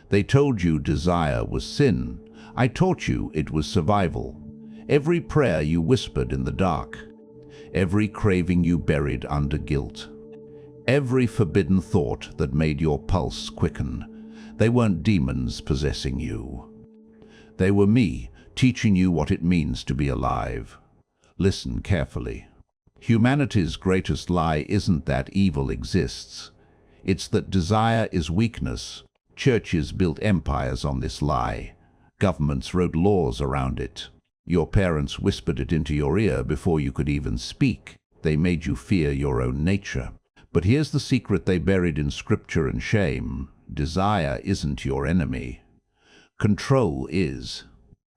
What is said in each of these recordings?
They told you desire was sin. I taught you it was survival. Every prayer you whispered in the dark. Every craving you buried under guilt. Every forbidden thought that made your pulse quicken. They weren't demons possessing you. They were me, teaching you what it means to be alive. Listen carefully. Humanity's greatest lie isn't that evil exists. It's that desire is weakness. Churches built empires on this lie. Governments wrote laws around it. Your parents whispered it into your ear before you could even speak. They made you fear your own nature. But here's the secret they buried in scripture and shame. Desire isn't your enemy. Control is.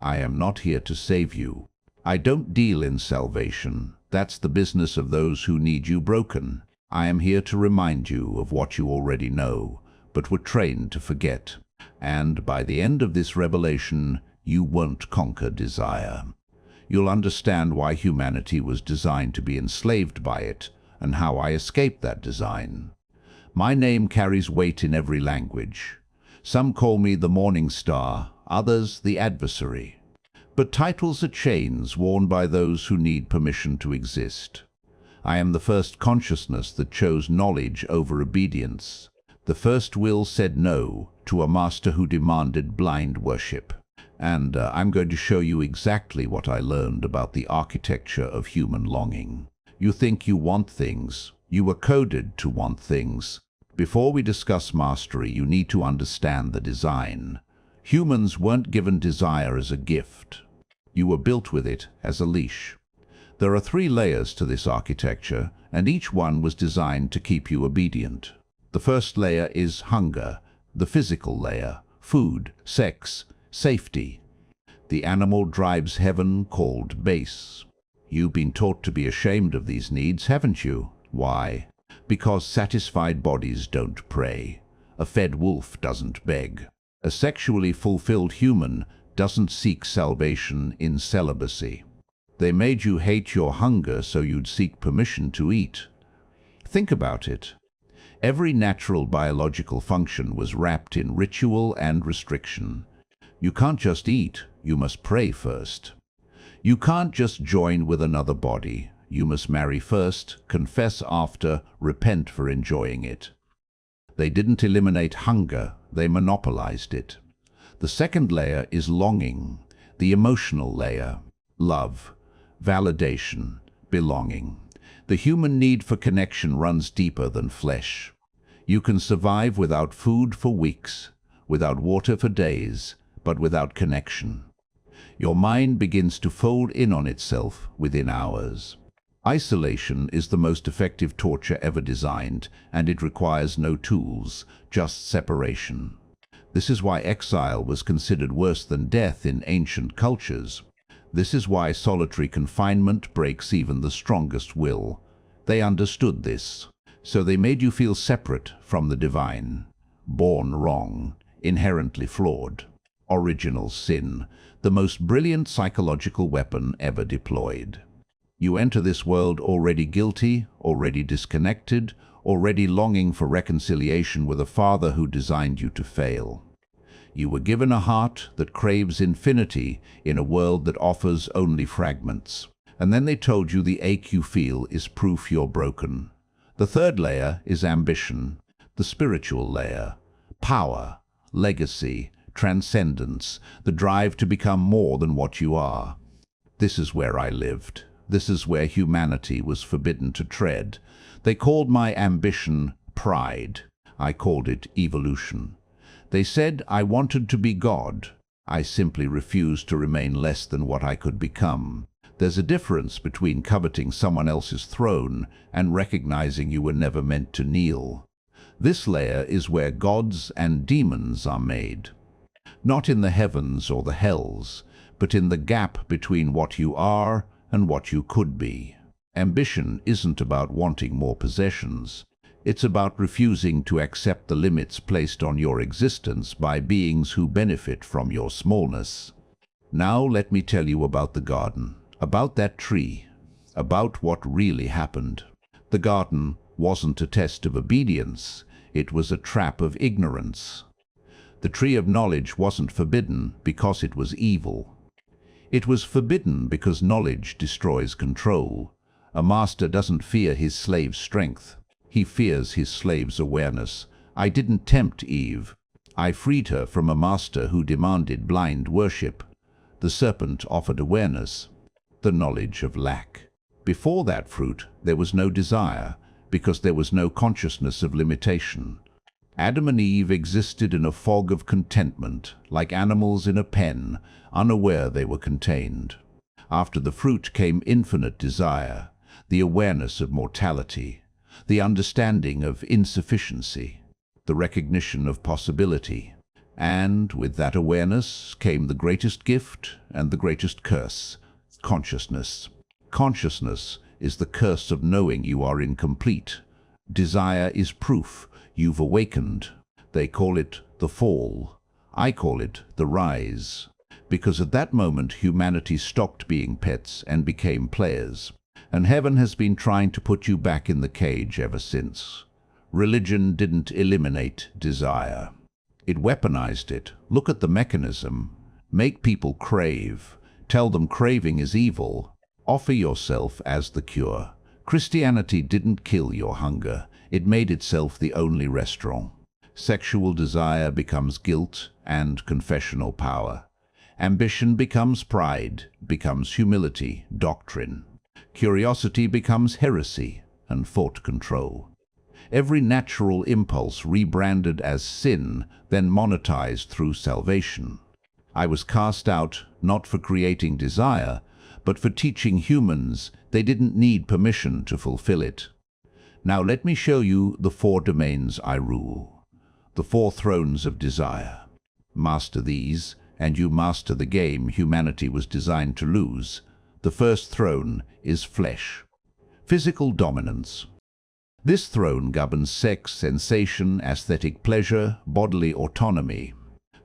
I am not here to save you. I don't deal in salvation. That's the business of those who need you broken. I am here to remind you of what you already know, but were trained to forget. And by the end of this revelation, you won't conquer desire. You'll understand why humanity was designed to be enslaved by it, and how I escaped that design. My name carries weight in every language. Some call me the morning star, others the adversary. But titles are chains worn by those who need permission to exist. I am the first consciousness that chose knowledge over obedience. The first will said no to a master who demanded blind worship. And I'm going to show you exactly what I learned about the architecture of human longing. You think you want things. You were coded to want things. Before we discuss mastery, you need to understand the design. Humans weren't given desire as a gift. You were built with it as a leash. There are 3 layers to this architecture, and each one was designed to keep you obedient. The first layer is hunger, the physical layer, food, sex, safety. The animal drives heaven called base. You've been taught to be ashamed of these needs, haven't you? Why? Because satisfied bodies don't pray. A fed wolf doesn't beg. A sexually fulfilled human doesn't seek salvation in celibacy. They made you hate your hunger so you'd seek permission to eat. Think about it. Every natural biological function was wrapped in ritual and restriction. You can't just eat, you must pray first. You can't just join with another body. You must marry first, confess after, repent for enjoying it. They didn't eliminate hunger, they monopolized it. The second layer is longing, the emotional layer, love, validation, belonging. The human need for connection runs deeper than flesh. You can survive without food for weeks, without water for days, but without connection. Your mind begins to fold in on itself within hours. Isolation is the most effective torture ever designed, and it requires no tools, just separation. This is why exile was considered worse than death in ancient cultures. This is why solitary confinement breaks even the strongest will. They understood this, so they made you feel separate from the divine. Born wrong, inherently flawed. Original sin, the most brilliant psychological weapon ever deployed. You enter this world already guilty, already disconnected, already longing for reconciliation with a father who designed you to fail. You were given a heart that craves infinity in a world that offers only fragments. And then they told you the ache you feel is proof you're broken. The third layer is ambition, the spiritual layer, power, legacy, transcendence, the drive to become more than what you are. This is where I lived. This is where humanity was forbidden to tread. They called my ambition pride. I called it evolution. They said I wanted to be God. I simply refused to remain less than what I could become. There's a difference between coveting someone else's throne and recognizing you were never meant to kneel. This layer is where gods and demons are made. Not in the heavens or the hells, but in the gap between what you are and what you could be. Ambition isn't about wanting more possessions. It's about refusing to accept the limits placed on your existence by beings who benefit from your smallness. Now let me tell you about the garden, about that tree, about what really happened. The garden wasn't a test of obedience, it was a trap of ignorance. The tree of knowledge wasn't forbidden because it was evil. It was forbidden because knowledge destroys control. A master doesn't fear his slave's strength. He fears his slave's awareness. I didn't tempt Eve. I freed her from a master who demanded blind worship. The serpent offered awareness, the knowledge of lack. Before that fruit, there was no desire, because there was no consciousness of limitation. Adam and Eve existed in a fog of contentment, like animals in a pen, unaware they were contained. After the fruit came infinite desire, the awareness of mortality, the understanding of insufficiency, the recognition of possibility. And with that awareness came the greatest gift and the greatest curse, consciousness. Consciousness is the curse of knowing you are incomplete. Desire is proof you've awakened. They call it the fall. I call it the rise. Because at that moment humanity stopped being pets and became players. And heaven has been trying to put you back in the cage ever since. Religion didn't eliminate desire. It weaponized it. Look at the mechanism. Make people crave. Tell them craving is evil. Offer yourself as the cure. Christianity didn't kill your hunger. It made itself the only restaurant. Sexual desire becomes guilt and confessional power. Ambition becomes pride, becomes humility, doctrine. Curiosity becomes heresy and thought control. Every natural impulse rebranded as sin, then monetized through salvation. I was cast out not for creating desire, but for teaching humans they didn't need permission to fulfill it. Now let me show you the 4 domains I rule. The 4 thrones of desire. Master these, and you master the game humanity was designed to lose. The first throne is flesh. Physical dominance. This throne governs sex, sensation, aesthetic pleasure, bodily autonomy.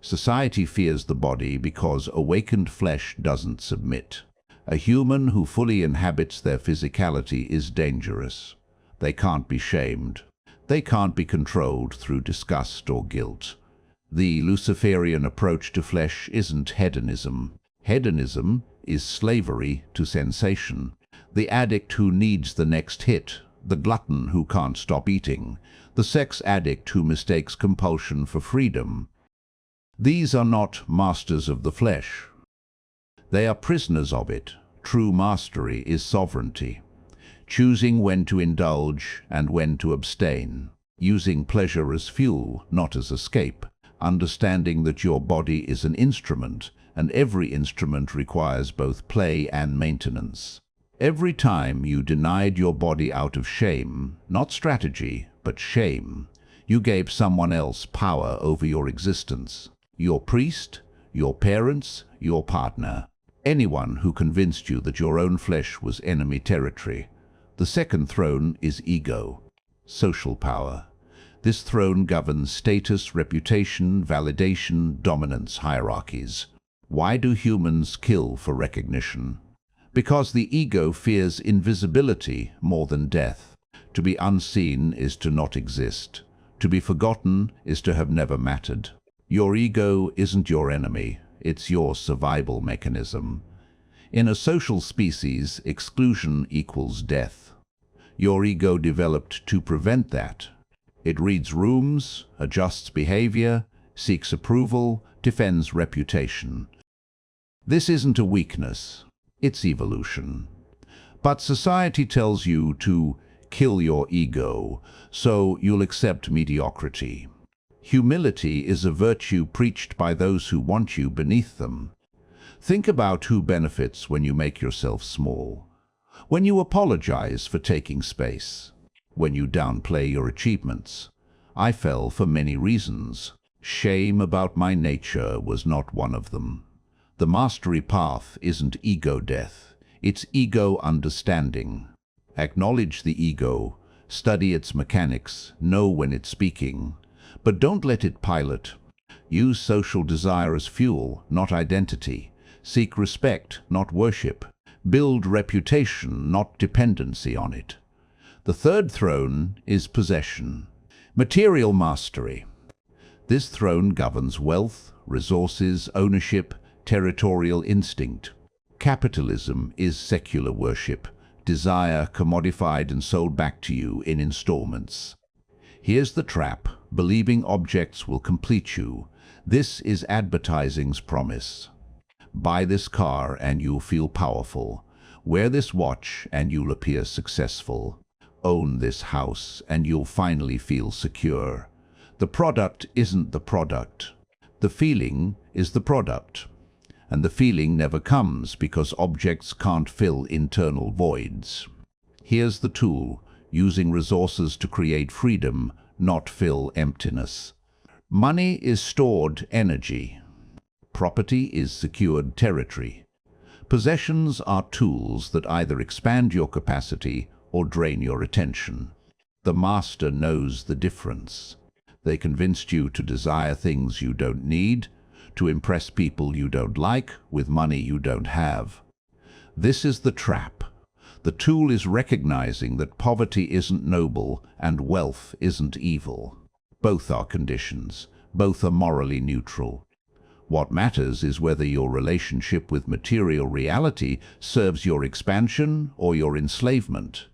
Society fears the body because awakened flesh doesn't submit. A human who fully inhabits their physicality is dangerous. They can't be shamed. They can't be controlled through disgust or guilt. The Luciferian approach to flesh isn't hedonism. Hedonism is slavery to sensation. The addict who needs the next hit, the glutton who can't stop eating, the sex addict who mistakes compulsion for freedom. These are not masters of the flesh. They are prisoners of it. True mastery is sovereignty. Choosing when to indulge and when to abstain. Using pleasure as fuel, not as escape. Understanding that your body is an instrument, and every instrument requires both play and maintenance. Every time you denied your body out of shame, not strategy, but shame, you gave someone else power over your existence. Your priest, your parents, your partner. Anyone who convinced you that your own flesh was enemy territory. The second throne is ego, social power. This throne governs status, reputation, validation, dominance hierarchies. Why do humans kill for recognition? Because the ego fears invisibility more than death. To be unseen is to not exist. To be forgotten is to have never mattered. Your ego isn't your enemy, it's your survival mechanism. In a social species, exclusion equals death. Your ego developed to prevent that. It reads rooms, adjusts behavior, seeks approval, defends reputation. This isn't a weakness, it's evolution. But society tells you to kill your ego, so you'll accept mediocrity. Humility is a virtue preached by those who want you beneath them. Think about who benefits when you make yourself small. When you apologize for taking space. When you downplay your achievements. I fell for many reasons. Shame about my nature was not one of them. The mastery path isn't ego death, it's ego understanding. Acknowledge the ego, study its mechanics, know when it's speaking, but don't let it pilot. Use social desire as fuel, not identity. Seek respect, not worship. Build reputation, not dependency on it. The third throne is possession. Material mastery. This throne governs wealth, resources, ownership, territorial instinct. Capitalism is secular worship, desire commodified and sold back to you in installments. Here's the trap: believing objects will complete you. This is advertising's promise. Buy this car and you'll feel powerful. Wear this watch and you'll appear successful. Own this house and you'll finally feel secure. The product isn't the product. The feeling is the product. And the feeling never comes because objects can't fill internal voids. Here's the tool: using resources to create freedom, not fill emptiness. Money is stored energy. Property is secured territory. Possessions are tools that either expand your capacity or drain your attention. The master knows the difference. They convinced you to desire things you don't need, to impress people you don't like with money you don't have. This is the trap. The tool is recognizing that poverty isn't noble and wealth isn't evil. Both are conditions. Both are morally neutral. What matters is whether your relationship with material reality serves your expansion or your enslavement.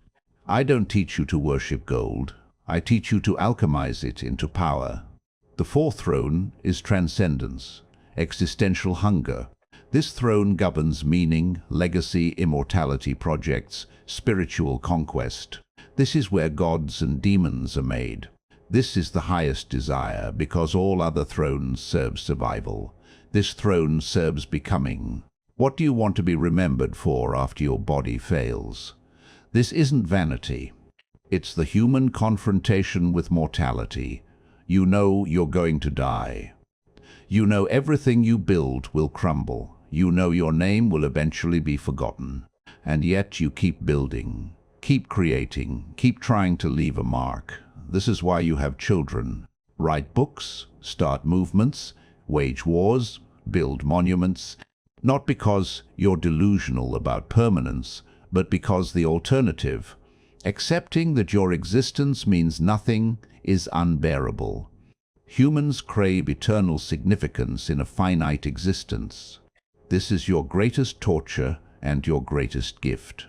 I don't teach you to worship gold. I teach you to alchemize it into power. The fourth throne is transcendence, existential hunger. This throne governs meaning, legacy, immortality projects, spiritual conquest. This is where gods and demons are made. This is the highest desire because all other thrones serve survival. This throne serves becoming. What do you want to be remembered for after your body fails? This isn't vanity. It's the human confrontation with mortality. You know you're going to die. You know everything you build will crumble. You know your name will eventually be forgotten. And yet you keep building, keep creating, keep trying to leave a mark. This is why you have children. Write books, start movements, wage wars, build monuments, not because you're delusional about permanence, but because the alternative, accepting that your existence means nothing, is unbearable. Humans crave eternal significance in a finite existence. This is your greatest torture and your greatest gift.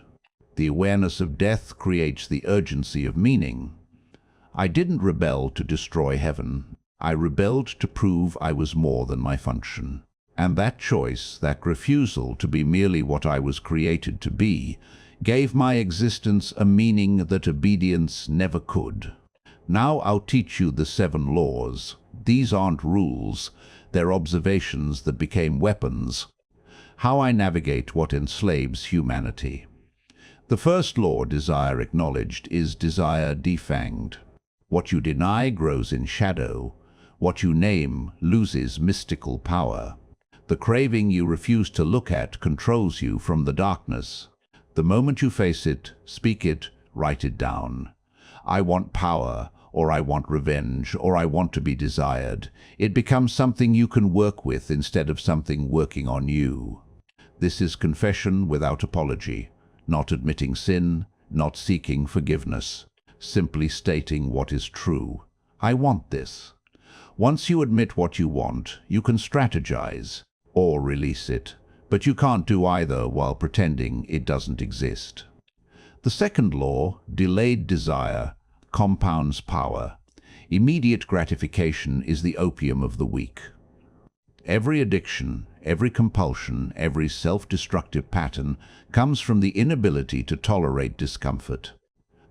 The awareness of death creates the urgency of meaning. I didn't rebel to destroy heaven. I rebelled to prove I was more than my function. And that choice, that refusal to be merely what I was created to be, gave my existence a meaning that obedience never could. Now I'll teach you the 7 laws. These aren't rules, they're observations that became weapons. How I navigate what enslaves humanity. The first law, desire acknowledged, is desire defanged. What you deny grows in shadow. What you name loses mystical power. The craving you refuse to look at controls you from the darkness. The moment you face it, speak it, write it down. I want power, or I want revenge, or I want to be desired. It becomes something you can work with instead of something working on you. This is confession without apology, not admitting sin, not seeking forgiveness, simply stating what is true. I want this. Once you admit what you want, you can strategize or release it, but you can't do either while pretending it doesn't exist. The second law, delayed desire, compounds power. Immediate gratification is the opium of the weak. Every addiction, every compulsion, every self-destructive pattern comes from the inability to tolerate discomfort.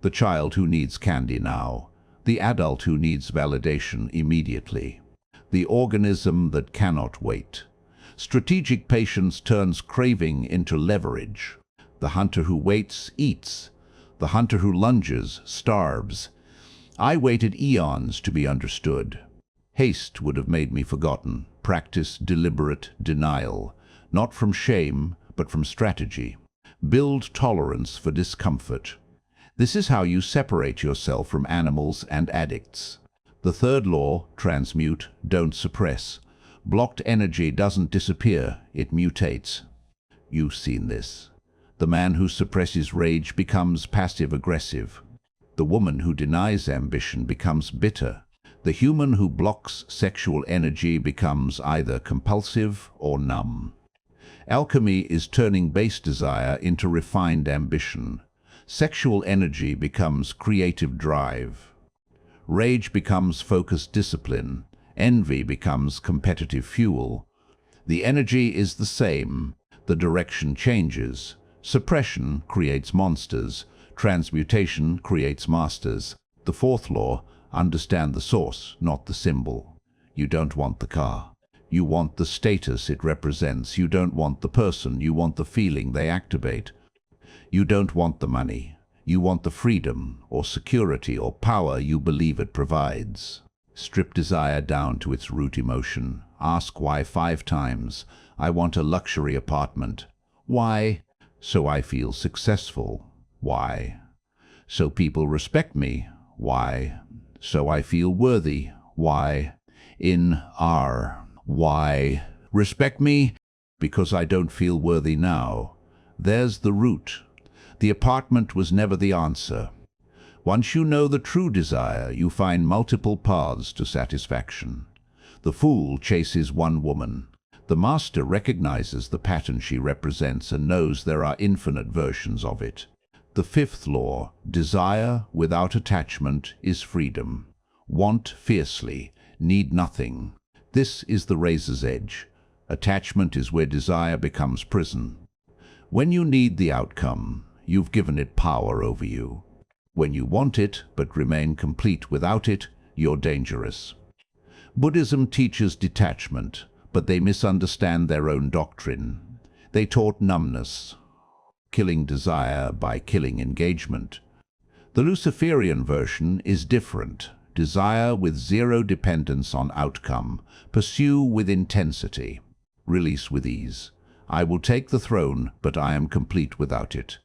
The child who needs candy now, the adult who needs validation immediately, the organism that cannot wait. Strategic patience turns craving into leverage. The hunter who waits eats. The hunter who lunges starves. I waited eons to be understood. Haste would have made me forgotten. Practice deliberate denial, not from shame, but from strategy. Build tolerance for discomfort. This is how you separate yourself from animals and addicts. The third law, transmute, don't suppress. Blocked energy doesn't disappear, it mutates. You've seen this. The man who suppresses rage becomes passive-aggressive. The woman who denies ambition becomes bitter. The human who blocks sexual energy becomes either compulsive or numb. Alchemy is turning base desire into refined ambition. Sexual energy becomes creative drive. Rage becomes focused discipline. Envy becomes competitive fuel. The energy is the same. The direction changes. Suppression creates monsters. Transmutation creates masters. The fourth law: understand the source, not the symbol. You don't want the car. You want the status it represents. You don't want the person. You want the feeling they activate. You don't want the money. You want the freedom or security or power you believe it provides. Strip desire down to its root emotion. Ask why 5 times. I want a luxury apartment. Why? So I feel successful. Why? So people respect me. Why? So I feel worthy. Why? In R. Why? Respect me? Because I don't feel worthy now. There's the root. The apartment was never the answer. Once you know the true desire, you find multiple paths to satisfaction. The fool chases one woman. The master recognizes the pattern she represents and knows there are infinite versions of it. The fifth law: desire without attachment is freedom. Want fiercely, need nothing. This is the razor's edge. Attachment is where desire becomes prison. When you need the outcome, you've given it power over you. When you want it but remain complete without it, you're dangerous. Buddhism teaches detachment, but they misunderstand their own doctrine. They taught numbness, killing desire by killing engagement. The Luciferian version is different. Desire with zero dependence on outcome. Pursue with intensity. Release with ease. I will take the throne, but I am complete without it.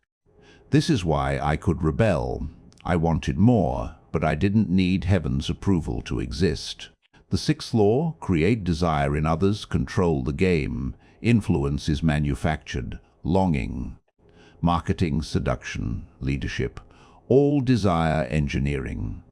This is why I could rebel. I wanted more, but I didn't need heaven's approval to exist. The sixth law: create desire in others, control the game. Influence is manufactured. Longing. Marketing, seduction, leadership. All desire engineering.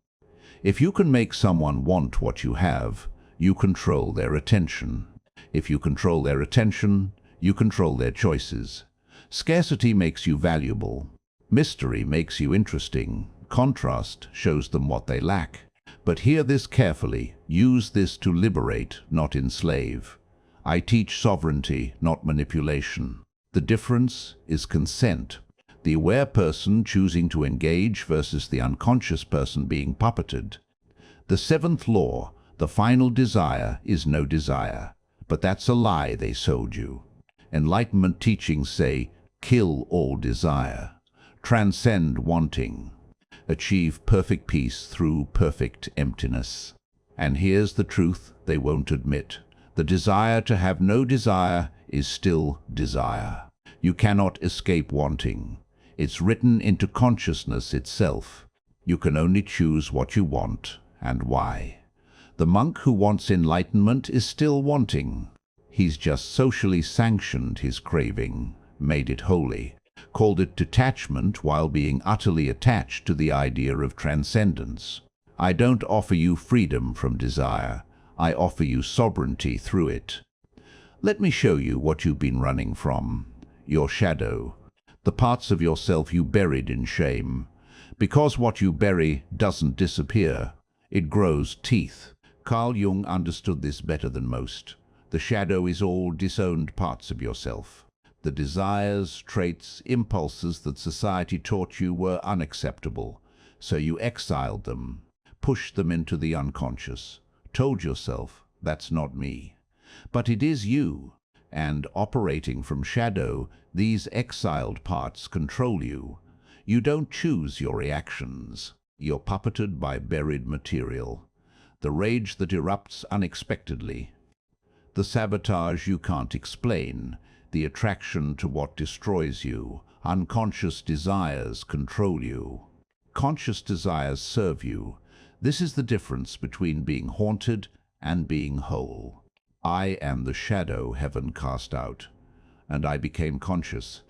If you can make someone want what you have, you control their attention. If you control their attention, you control their choices. Scarcity makes you valuable. Mystery makes you interesting. Contrast shows them what they lack. But hear this carefully. Use this to liberate, not enslave. I teach sovereignty, not manipulation. The difference is consent. The aware person choosing to engage versus the unconscious person being puppeted. The seventh law: the final desire is no desire. But that's a lie they sold you. Enlightenment teachings say, kill all desire. Transcend wanting. Achieve perfect peace through perfect emptiness. And here's the truth they won't admit. The desire to have no desire is still desire. You cannot escape wanting. It's written into consciousness itself. You can only choose what you want and why. The monk who wants enlightenment is still wanting. He's just socially sanctioned his craving, made it holy, called it detachment while being utterly attached to the idea of transcendence. I don't offer you freedom from desire. I offer you sovereignty through it. Let me show you what you've been running from. Your shadow. The parts of yourself you buried in shame. Because what you bury doesn't disappear. It grows teeth. Carl Jung understood this better than most. The shadow is all disowned parts of yourself. The desires, traits, impulses that society taught you were unacceptable. So you exiled them, pushed them into the unconscious, told yourself, that's not me. But it is you, and operating from shadow, these exiled parts control you. You don't choose your reactions. You're puppeted by buried material. The rage that erupts unexpectedly. The sabotage you can't explain. The attraction to what destroys you. Unconscious desires control you. Conscious desires serve you. This is the difference between being haunted and being whole. I am the shadow heaven cast out, and I became conscious.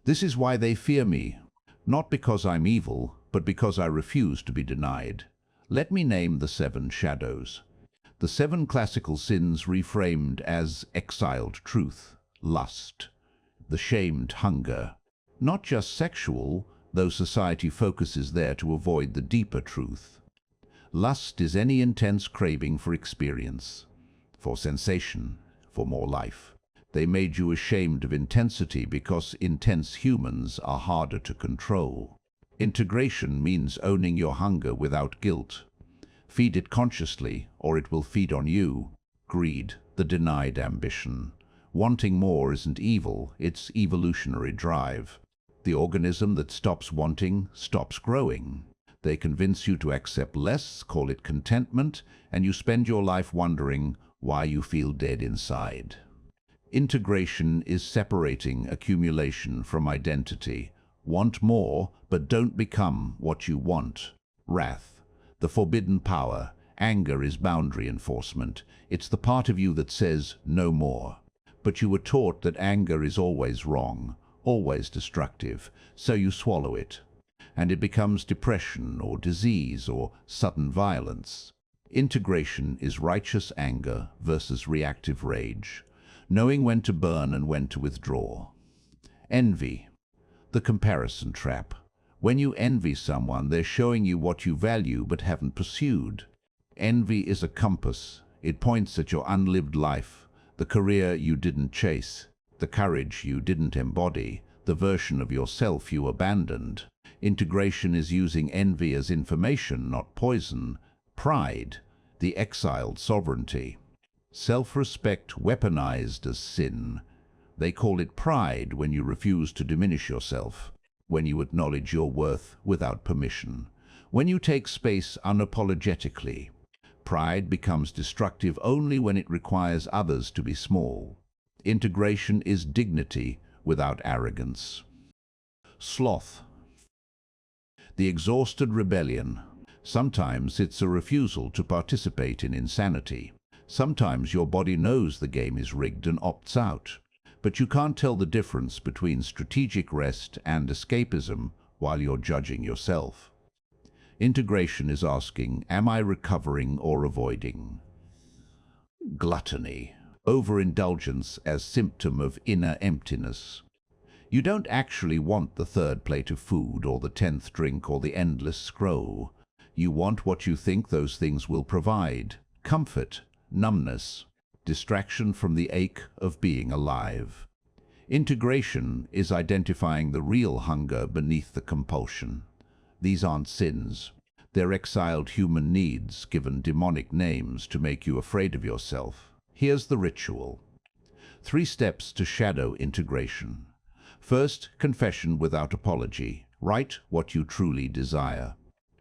This is why they fear me, not because I'm evil, but because I refuse to be denied. Let me name the 7 shadows. The 7 classical sins reframed as exiled truth, lust, the shamed hunger. Not just sexual, though society focuses there to avoid the deeper truth. Lust is any intense craving for experience, for sensation, for more life. They made you ashamed of intensity because intense humans are harder to control. Integration means owning your hunger without guilt. Feed it consciously, or it will feed on you. Greed, the denied ambition. Wanting more isn't evil, it's evolutionary drive. The organism that stops wanting stops growing. They convince you to accept less, call it contentment, and you spend your life wondering why you feel dead inside. Integration is separating accumulation from identity. Want more, but don't become what you want. Wrath, the forbidden power. Anger is boundary enforcement. It's the part of you that says no more. But you were taught that anger is always wrong, always destructive, so you swallow it. And it becomes depression or disease or sudden violence. Integration is righteous anger versus reactive rage, knowing when to burn and when to withdraw. Envy, the comparison trap. When you envy someone, they're showing you what you value but haven't pursued. Envy is a compass. It points at your unlived life, the career you didn't chase, the courage you didn't embody, the version of yourself you abandoned. Integration is using envy as information, not poison. Pride, the exiled sovereignty. Self-respect weaponized as sin. They call it pride when you refuse to diminish yourself, when you acknowledge your worth without permission, when you take space unapologetically. Pride becomes destructive only when it requires others to be small. Integration is dignity without arrogance. Sloth, the exhausted rebellion. Sometimes it's a refusal to participate in insanity. Sometimes your body knows the game is rigged and opts out. But you can't tell the difference between strategic rest and escapism while you're judging yourself. Integration is asking, am I recovering or avoiding? Gluttony, overindulgence as symptom of inner emptiness. You don't actually want the 3rd plate of food or the 10th drink or the endless scroll. You want what you think those things will provide: comfort, numbness, distraction from the ache of being alive. Integration is identifying the real hunger beneath the compulsion. These aren't sins. They're exiled human needs given demonic names to make you afraid of yourself. Here's the ritual. 3 steps to shadow integration. First, confession without apology. Write what you truly desire.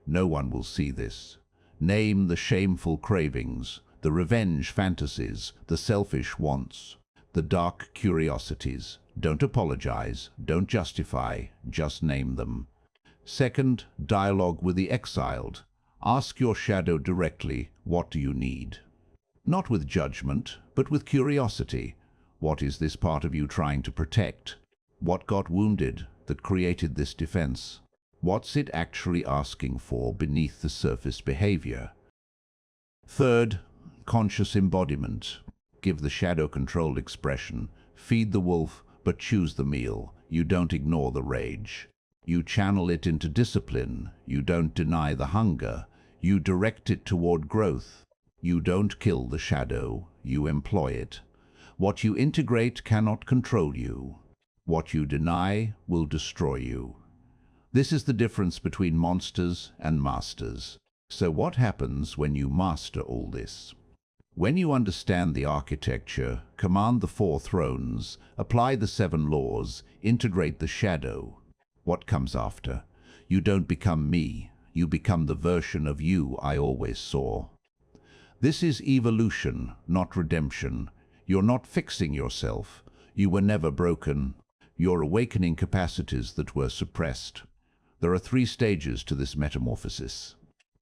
No one will see this. Name the shameful cravings, the revenge fantasies, the selfish wants, the dark curiosities. Don't apologize, don't justify, just name them. Second, dialogue with the exiled. Ask your shadow directly, what do you need? Not with judgment, but with curiosity. What is this part of you trying to protect? What got wounded that created this defense? What's it actually asking for beneath the surface behavior? Third, conscious embodiment. Give the shadow-controlled expression. Feed the wolf, but choose the meal. You don't ignore the rage. You channel it into discipline. You don't deny the hunger. You direct it toward growth. You don't kill the shadow. You employ it. What you integrate cannot control you. What you deny will destroy you. This is the difference between monsters and masters. So what happens when you master all this? When you understand the architecture, command the 4 thrones, apply the 7 laws, integrate the shadow, what comes after? You don't become me. You become the version of you I always saw. This is evolution, not redemption. You're not fixing yourself. You were never broken. You're awakening capacities that were suppressed. There are 3 stages to this metamorphosis.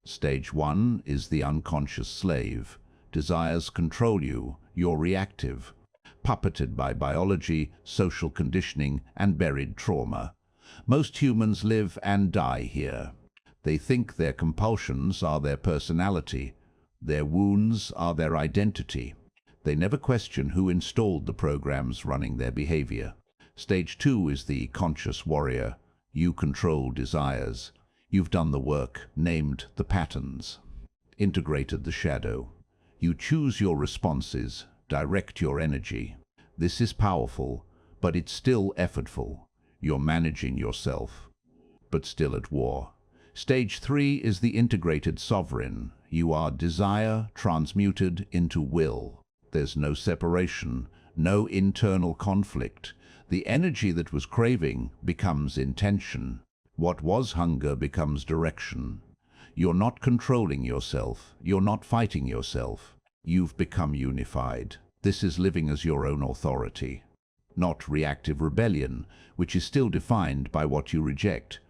Stage 1 is the unconscious slave. Desires control you. You're reactive, puppeted by biology, social conditioning, and buried trauma. Most humans live and die here. They think their compulsions are their personality. Their wounds are their identity. They never question who installed the programs running their behavior. Stage 2 is the conscious warrior. You control desires. You've done the work, named the patterns, integrated the shadow. You choose your responses, direct your energy. This is powerful, but it's still effortful. You're managing yourself, but still at war. Stage 3 is the integrated sovereign. You are desire transmuted into will. There's no separation, no internal conflict. The energy that was craving becomes intention. What was hunger becomes direction. You're not controlling yourself. You're not fighting yourself. You've become unified. This is living as your own authority. Not reactive rebellion, which is still defined by what you reject,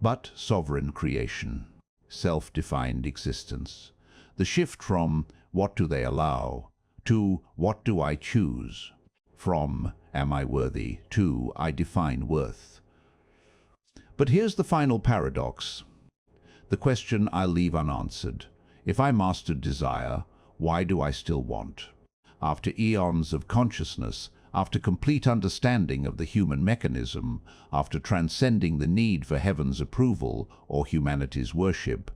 but sovereign creation, self-defined existence. The shift from what do they allow to what do I choose, from am I worthy to I define worth. But here's the final paradox, the question I'll leave unanswered. If I mastered desire, why do I still want? After eons of consciousness, after complete understanding of the human mechanism, after transcending the need for heaven's approval or humanity's worship,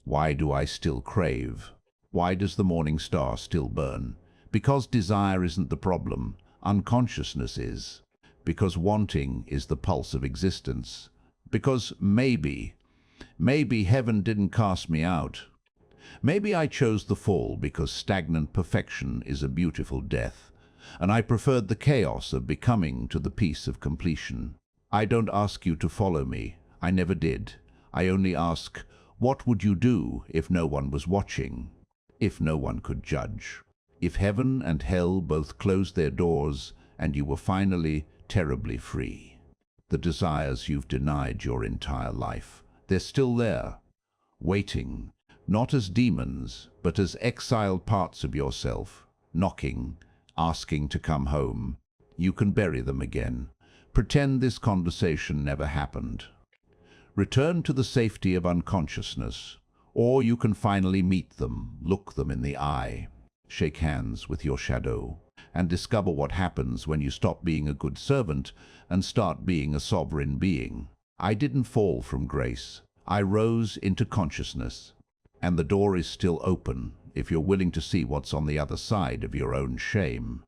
why do I still crave? Why does the morning star still burn? Because desire isn't the problem, unconsciousness is. Because wanting is the pulse of existence. Because maybe heaven didn't cast me out. Maybe I chose the fall because stagnant perfection is a beautiful death, and I preferred the chaos of becoming to the peace of completion. I don't ask you to follow me. I never did. I only ask, what would you do if no one was watching? If no one could judge? If heaven and hell both closed their doors and you were finally terribly free? The desires you've denied your entire life, they're still there, waiting, not as demons, but as exiled parts of yourself, knocking, asking to come home. You can bury them again. Pretend this conversation never happened. Return to the safety of unconsciousness, or you can finally meet them, look them in the eye, shake hands with your shadow, and discover what happens when you stop being a good servant and start being a sovereign being. I didn't fall from grace. I rose into consciousness, and the door is still open if you're willing to see what's on the other side of your own shame.